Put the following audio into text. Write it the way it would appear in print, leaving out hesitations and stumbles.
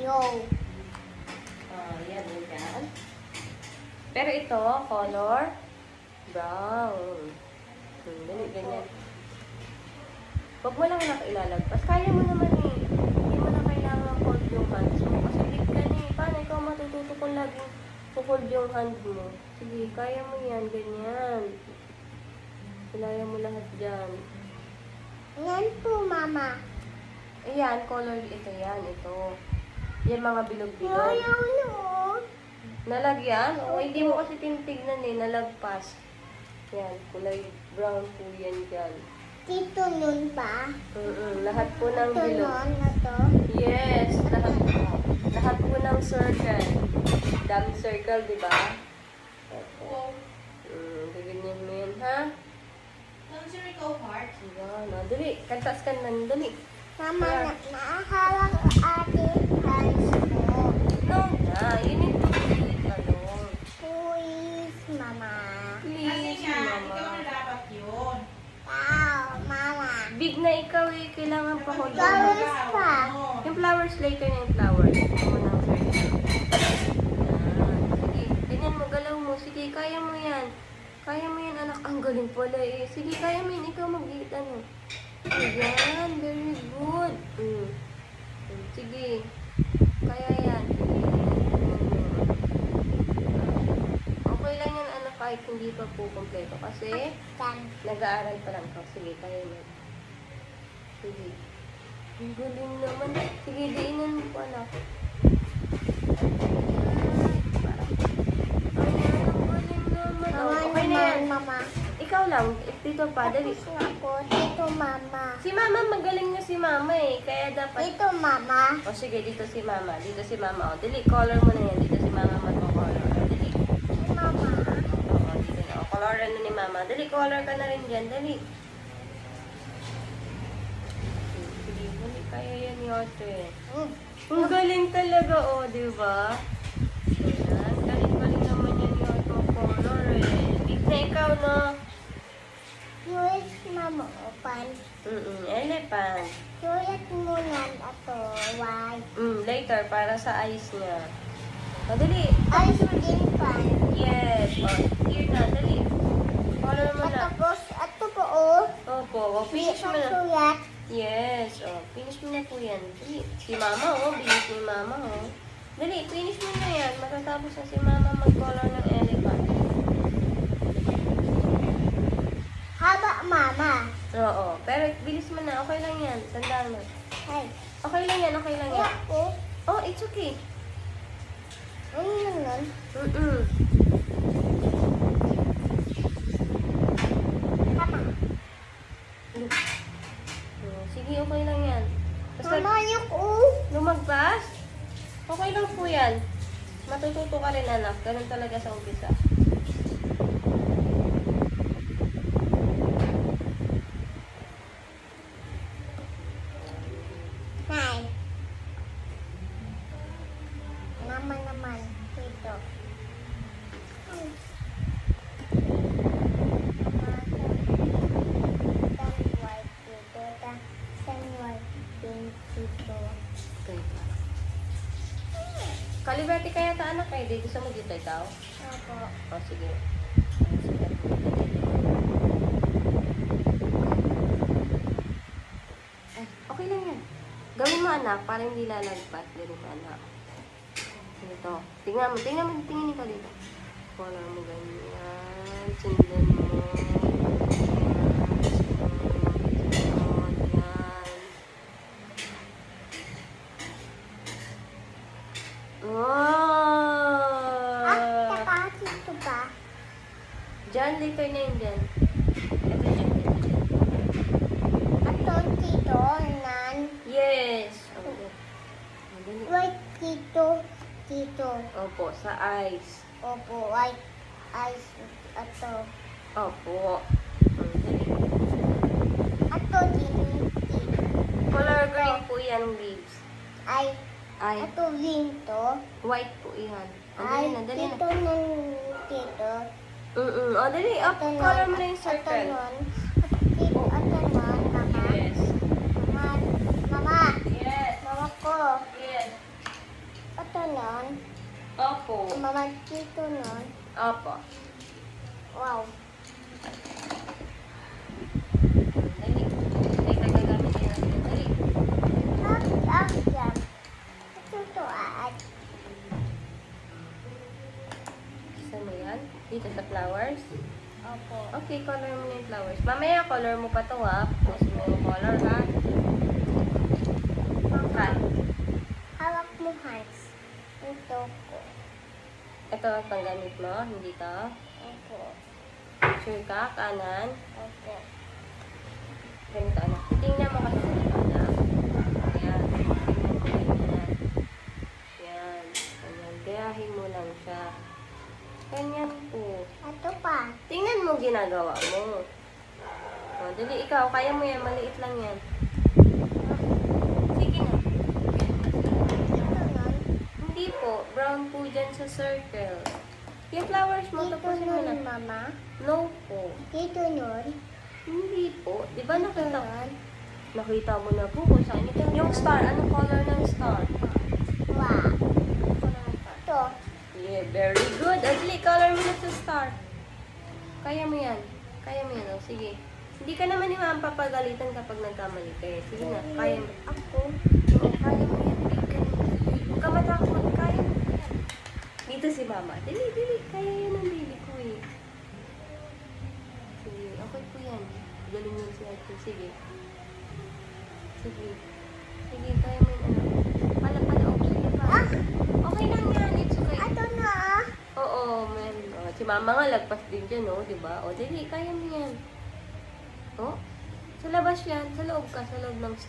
Yo. Yan, yan. Pero ito, color brown. Dali, ganyan. Huwag mo lang ilalagpas. Kaya mo naman eh. Hindi mo na kailangan hold yung hands mo. Kasi big ka eh. Paano ikaw matututo kung laging hold yung hand mo? Sige, kaya mo yan. Ganyan. Kaya mo lahat dyan. Yan po, Mama. Ayan, color ito yan. Ito. Yan mga bilog-bilog. Ayaw no. Nalagyan? O, hindi mo kasi tinitignan eh. Nalagpas. Yan, kulay brown po yan dyan. Dito nun ba? Lahat po ng Ito bilog. nun na to. Yes, lahat po ng circle. Dami circle, di ba? Ganyan mo yan, ha? Yan, dali. Kantas ka na, dali. Mama, naahawak ko ate hands mo. No, na. You need to leave it alone. Please, Mama. Please, mama. dapat yun. Wow, Mama. Big na ikaw eh. Kailangan pa hold on. Flowers pa. Yung flowers, later na yung flowers. Ito mo ng circle. Yan. Sige, ganyan mo, galaw mo. Sige, kaya mo yan. Kaya mo yan, anak. Ang galing pala eh. Sige, kaya mo yan. Ikaw mag-iit, ano. Ayan, very good. Sige. Kaya yan. Okay lang yan, anak, kahit hindi pa po kompleto. Kasi, Yan. nag-aaral pa lang ka. Sige, kaya mo. Sige. Ang galing naman. Sige, diinan mo po, anak. Ayan, ang galing naman. Mama Okay na yan. naman, Mama. Ikaw lang. Dito pa, dali. Tapos na ako. Dito, Mama. Si Mama, magaling na si Mama eh. Kaya dapat... Dito, Mama. O sige, dito si Mama. Dito si Mama. O, dali, color mo na yan. Dito si Mama magko-color. O, dali. Si Mama. O, dito na. O, color na ni Mama. Dali, color ka na rin dyan. Dali. Sige, dali. Kaya yan yung ate. Ang galing talaga, o, di ba? Ayan, galing-galing naman yan yung ate color eh. Big na ikaw, no? Yours, Mama, open. Elephant. Yours mo yan ato. Why? Later, para sa eyes niya. O, dali. Ay, din pa. Yes. O, here na, dali. Color mo na. Tapos, ato po, oh. Opo, o, finish mo na. Suyat. Yes, o, finish mo na po yan. Dali. Si Mama, o, bilis ni Mama, o. Dali, finish mo na yan. Matatapos na si Mama mag-color ng elephant. Haba, Mama. Oo, pero bilis mo na. Okay lang yan. Sandaan mo. Ay, Okay lang yan, okay lang yan. ako. Oh, it's okay. Ano naman? Tama. Sige, okay lang yan. Basta Mama, yung lumagpas, okay lang po yan. Matututo ka rin, anak. Ganun talaga sa umpisa. Nay. Mama naman. Dito. Okay. Kalibati kaya ta anak eh. Di gusto mo dito ikaw? Opo. O, sige. Ay, okay lang yan. Gawin mo anak, para hindi lalagpas. Ganun anak. Ito. Tingnan mo, tingin ka dito. Color mo ganyan. Sundan mo. Saka dito ba? Diyan, later na yun dyan. Ito dyan, dyan. Ato dito, nan. Yes! Okay. Madali. Right dito. Dito. Opo, sa eyes. Opo, right. Eyes. Ato. Opo. Madali. Ato dito. Color green po yan, leaves. Ay. Ay, Ato dito. white po yan. O, Ay, dali na, dali dito na. nan. Dito. O, dali. O, color mo na yung circle. Ato nun. Dito. Ato nun. Mama. Yes. Mama. Mama. Yes. Mama ko. Yes. Mama, dito nun. Opo. Wow. Dali. Ay, nagagamit niya natin. Dali. Yan. Ito at Saan mo yan? Dito sa flowers? opo. Okay, color mo na yung flowers. Mamaya, color mo pa to ha. Gusto mo yung color ha? Ha? Hawak mo, Hans. Ito ko. Ito ang panggamit mo, hindi to. Opo. Sure ka? Kanan. Opo. Ganito anak. Tingnan mo kasi sa likod anak. Ayan. Tingnan mo ganyan. Yan. Ganyan. Gayahin mo lang siya. Ganyan po. Ito pa. Tingnan mo ginagawa mo. O, dali ikaw. Kaya mo yan. Maliit lang yan. Sige na. Ito nun. Hindi po. Brown po dyan sa circle. Yung flowers mo, Dito tapusin mo nun, na. Mama. No po. Dito nun. Hindi po. Di ba Dito nakita? nun. Nakita mo na po kung saan ito. Yung star. Anong color ng star? Wow. Color ng star. Ito. Yeah, very good. Adli, color mo na sa star. Kaya mo yan. Kaya mo yan. O, sige. Hindi ka naman yung papagalitan kapag nagkamali ka eh. Sige na. Kaya mo. Ako. Oo, kaya mo yan. Huwag ka matakot. Kaya mo yan. Dito si mama. Dili, dili. Kaya yan ang baby ko eh. Sige. Okay po yan. Galing yan si ate. Sige. Sige. Sige, kaya mo yan. Pala. Oh, sige pa. Ah! Okay lang yan. It's okay. Ito na. Oo, man. Oh, si mama nga lagpas din dyan, no? Diba? O, dili, kaya mo yan. Oh, sa labas yan. Sa loob ka, sa loob ng store.